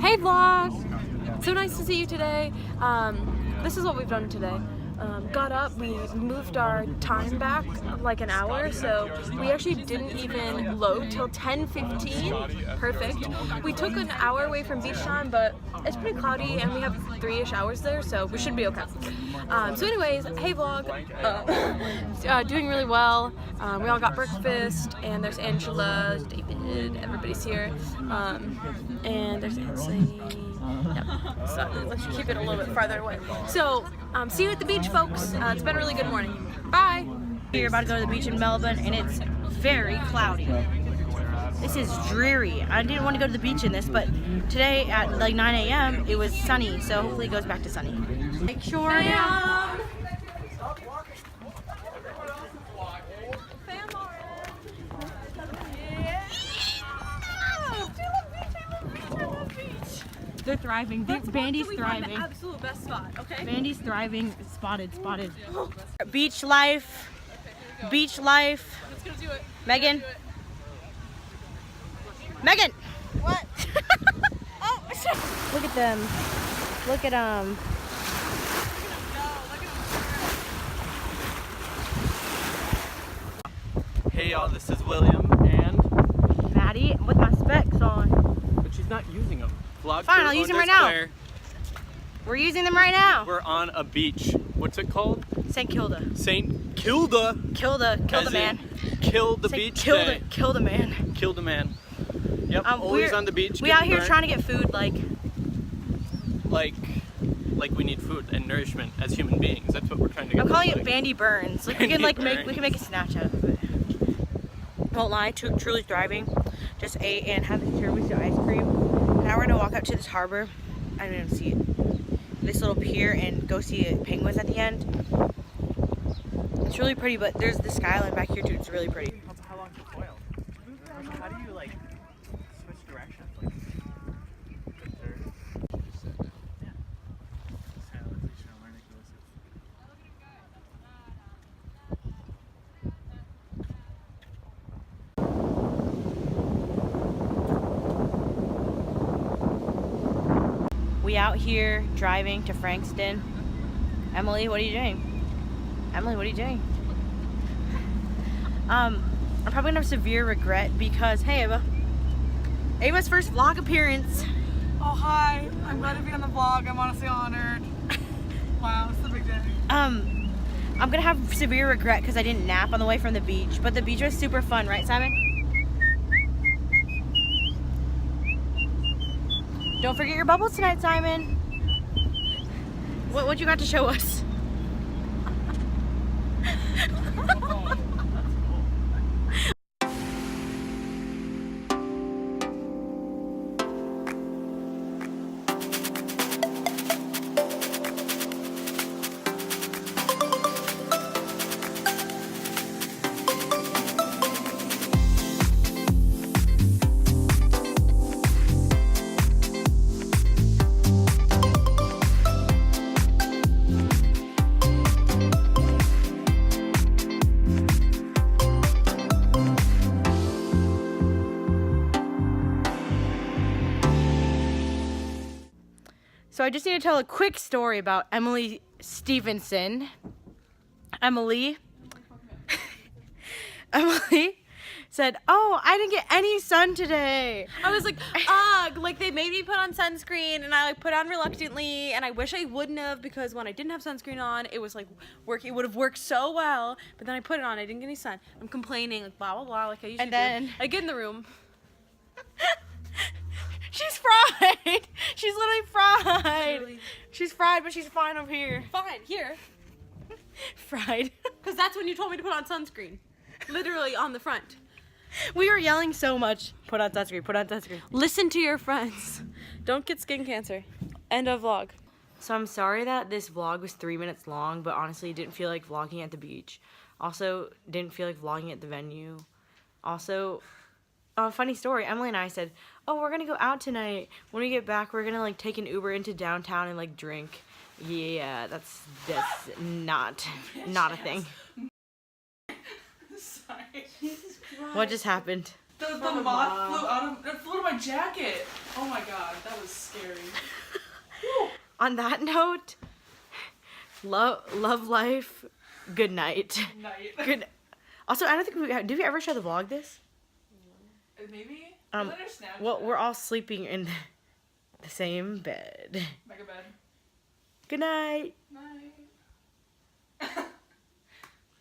Hey vlog! So nice to see you today. This is what we've done today. Got up, we moved our time back like an hour, so we actually didn't even load till 10:15. Perfect. We took an hour away from beach time, but it's pretty cloudy and we have 3-ish hours there, so we should be okay. So anyways, hey vlog, doing really well. We all got breakfast, and there's Angela, David, everybody's here, and there's Ansley. Yep. So let's keep it a little bit farther away. So see you at the beach, folks. It's been a really good morning. Bye. We're about to go to the beach in Melbourne, and it's very cloudy. This is dreary. I didn't want to go to the beach in this, but today at like 9 a.m. it was sunny, so hopefully it goes back to sunny. Make sure. They're thriving. Bandie's thriving. The absolute best spot, okay? Bandie's thriving. Spotted. Beach life. Beach life. Let's go do it. Megan. Megan. What? Oh, look at them. Look at them. Hey y'all, this is William and Maddie with my specs on. But she's not using them. Vlog Fine, I'll use them right now. We're using them right now. We're on a beach. What's it called? St. Kilda. St. Kilda. Kilda man. Kill the beach day. Kill the man. Kill the man. Yep, always on the beach. We out here trying to get food like we need food and nourishment as human beings. That's what we're trying to get. I'm calling it Bandie Burns. Like we can make a Snapchat of it. Won't lie, truly thriving. Just ate and had the tiramisu ice cream. Now we're gonna walk up to this harbor. I didn't even see it. This little pier and go see penguins at the end. It's really pretty, but there's the skyline back here too. It's really pretty. How long to foil? How do you like switch directions? We out here driving to Frankston. Emily, what are you doing? Emily, what are you doing? I'm probably gonna have severe regret because, hey Ava. Ava's first vlog appearance. Oh hi, I'm glad to be on the vlog. I'm honestly honored. Wow, it's a big day. I'm gonna have severe regret because I didn't nap on the way from the beach, but the beach was super fun, right Simon? Don't forget your bubbles tonight, Simon. What you got to show us? So I just need to tell a quick story about Emily Stevenson. Emily said, "Oh, I didn't get any sun today." I was like, ugh, like they made me put on sunscreen and I like put on reluctantly, and I wish I wouldn't have, because when I didn't have sunscreen on, it was like it would have worked so well, but then I put it on, I didn't get any sun. I'm complaining, like blah blah blah, like I usually do. I get in the room. She's fried. She's literally fried. Literally. She's fried, but she's fine over here. Fine, here. Fried. Because that's when you told me to put on sunscreen. Literally on the front. We were yelling so much. Put on sunscreen, put on sunscreen. Listen to your friends. Don't get skin cancer. End of vlog. So I'm sorry that this vlog was 3 minutes long, but honestly didn't feel like vlogging at the beach. Also, didn't feel like vlogging at the venue. Also, funny story, Emily and I said, oh, we're gonna go out tonight. When we get back, we're gonna like take an Uber into downtown and like drink. Yeah, that's not a thing. Sorry. What just happened? The moth flew out of, it flew to my jacket. Oh my god, that was scary. On that note, love life, good night. Night. Good. Also, I don't think did we ever show the vlog this? Maybe? Um, Was that our Snapchat? Well, we're all sleeping in the same bed. Mega bed. Good night. Night.